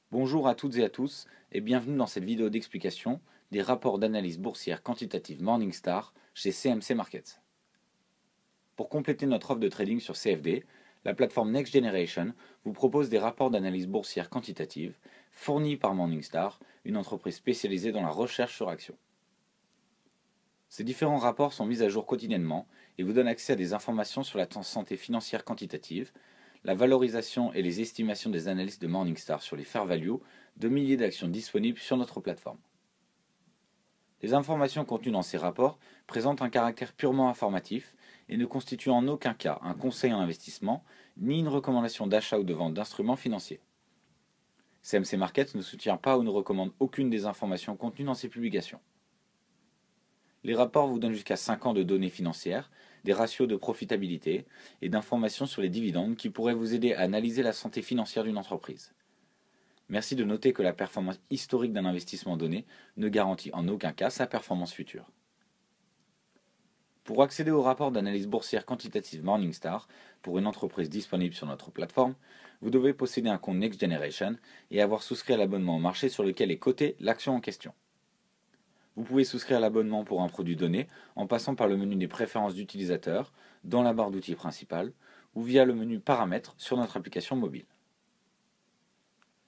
Bonjour à toutes et à tous et bienvenue dans cette vidéo d'explication des rapports d'analyse boursière quantitative Morningstar chez CMC Markets. Pour compléter notre offre de trading sur CFD, la plateforme Next Generation vous propose des rapports d'analyse boursière quantitative fournis par Morningstar, une entreprise spécialisée dans la recherche sur actions. Ces différents rapports sont mis à jour quotidiennement et vous donnent accès à des informations sur la santé financière quantitative, la valorisation et les estimations des analystes de Morningstar sur les fair value de milliers d'actions disponibles sur notre plateforme. Les informations contenues dans ces rapports présentent un caractère purement informatif et ne constituent en aucun cas un conseil en investissement ni une recommandation d'achat ou de vente d'instruments financiers. CMC Markets ne soutient pas ou ne recommande aucune des informations contenues dans ces publications. Les rapports vous donnent jusqu'à 5 ans de données financières, des ratios de profitabilité et d'informations sur les dividendes qui pourraient vous aider à analyser la santé financière d'une entreprise. Merci de noter que la performance historique d'un investissement donné ne garantit en aucun cas sa performance future. Pour accéder au rapport d'analyse boursière quantitative Morningstar pour une entreprise disponible sur notre plateforme, vous devez posséder un compte Next Generation et avoir souscrit à l'abonnement au marché sur lequel est cotée l'action en question. Vous pouvez souscrire à l'abonnement pour un produit donné en passant par le menu des préférences d'utilisateurs dans la barre d'outils principale ou via le menu paramètres sur notre application mobile.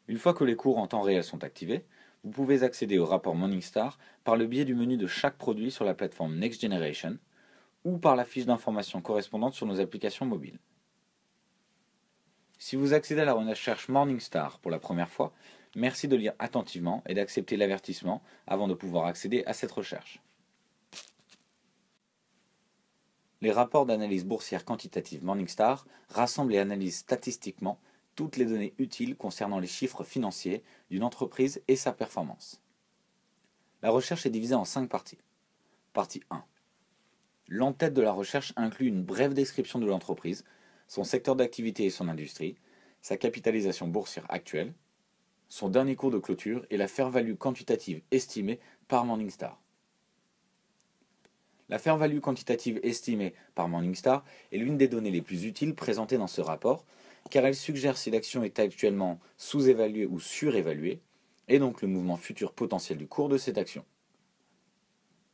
Une fois que les cours en temps réel sont activés, vous pouvez accéder au rapport Morningstar par le biais du menu de chaque produit sur la plateforme Next Generation ou par la fiche d'information correspondante sur nos applications mobiles. Si vous accédez à la recherche Morningstar pour la première fois, merci de lire attentivement et d'accepter l'avertissement avant de pouvoir accéder à cette recherche. Les rapports d'analyse boursière quantitative Morningstar rassemblent et analysent statistiquement toutes les données utiles concernant les chiffres financiers d'une entreprise et sa performance. La recherche est divisée en 5 parties. Partie 1. L'entête de la recherche inclut une brève description de l'entreprise, son secteur d'activité et son industrie, sa capitalisation boursière actuelle, son dernier cours de clôture et la fair value quantitative estimée par Morningstar. La fair value quantitative estimée par Morningstar est l'une des données les plus utiles présentées dans ce rapport, car elle suggère si l'action est actuellement sous-évaluée ou surévaluée, et donc le mouvement futur potentiel du cours de cette action.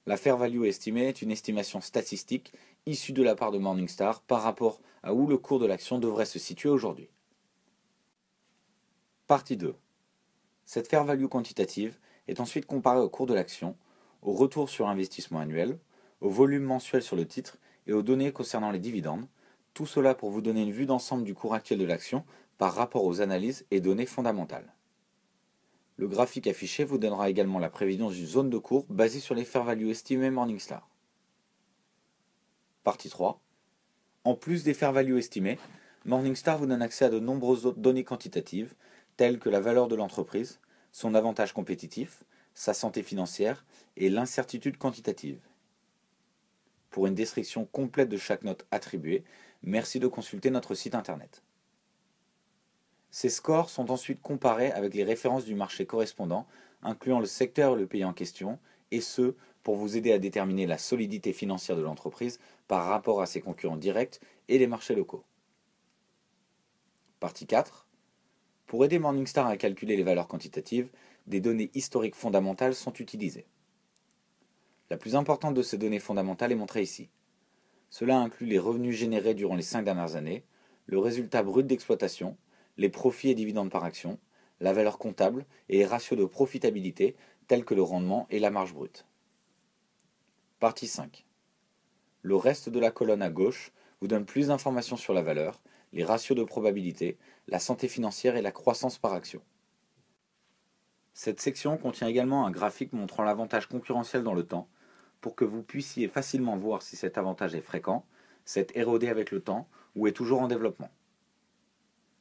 La fair value estimée est une estimation statistique issue de la part de Morningstar par rapport à où le cours de l'action devrait se situer aujourd'hui. Partie 2. Cette fair value quantitative est ensuite comparée au cours de l'action, au retour sur investissement annuel, au volume mensuel sur le titre et aux données concernant les dividendes, tout cela pour vous donner une vue d'ensemble du cours actuel de l'action par rapport aux analyses et données fondamentales. Le graphique affiché vous donnera également la prévision d'une zone de cours basée sur les fair value estimés Morningstar. Partie 3. En plus des fair value estimés, Morningstar vous donne accès à de nombreuses autres données quantitatives, telles que la valeur de l'entreprise, son avantage compétitif, sa santé financière et l'incertitude quantitative. Pour une description complète de chaque note attribuée, merci de consulter notre site internet. Ces scores sont ensuite comparés avec les références du marché correspondant, incluant le secteur et le pays en question, et ce, pour vous aider à déterminer la solidité financière de l'entreprise par rapport à ses concurrents directs et les marchés locaux. Partie 4. Pour aider Morningstar à calculer les valeurs quantitatives, des données historiques fondamentales sont utilisées. La plus importante de ces données fondamentales est montrée ici. Cela inclut les revenus générés durant les 5 dernières années, le résultat brut d'exploitation, les profits et dividendes par action, la valeur comptable et les ratios de profitabilité tels que le rendement et la marge brute. Partie 5. Le reste de la colonne à gauche vous donne plus d'informations sur la valeur, les ratios de probabilité, la santé financière et la croissance par action. Cette section contient également un graphique montrant l'avantage concurrentiel dans le temps, pour que vous puissiez facilement voir si cet avantage est fréquent, s'est érodé avec le temps ou est toujours en développement.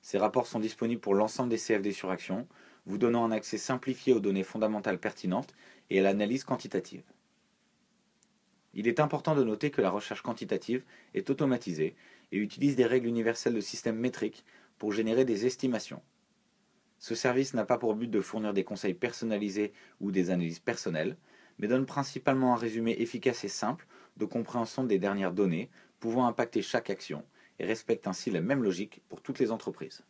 Ces rapports sont disponibles pour l'ensemble des CFD sur action, vous donnant un accès simplifié aux données fondamentales pertinentes et à l'analyse quantitative. Il est important de noter que la recherche quantitative est automatisée et utilise des règles universelles de système métrique pour générer des estimations. Ce service n'a pas pour but de fournir des conseils personnalisés ou des analyses personnelles, mais donne principalement un résumé efficace et simple de compréhension des dernières données pouvant impacter chaque action et respecte ainsi la même logique pour toutes les entreprises.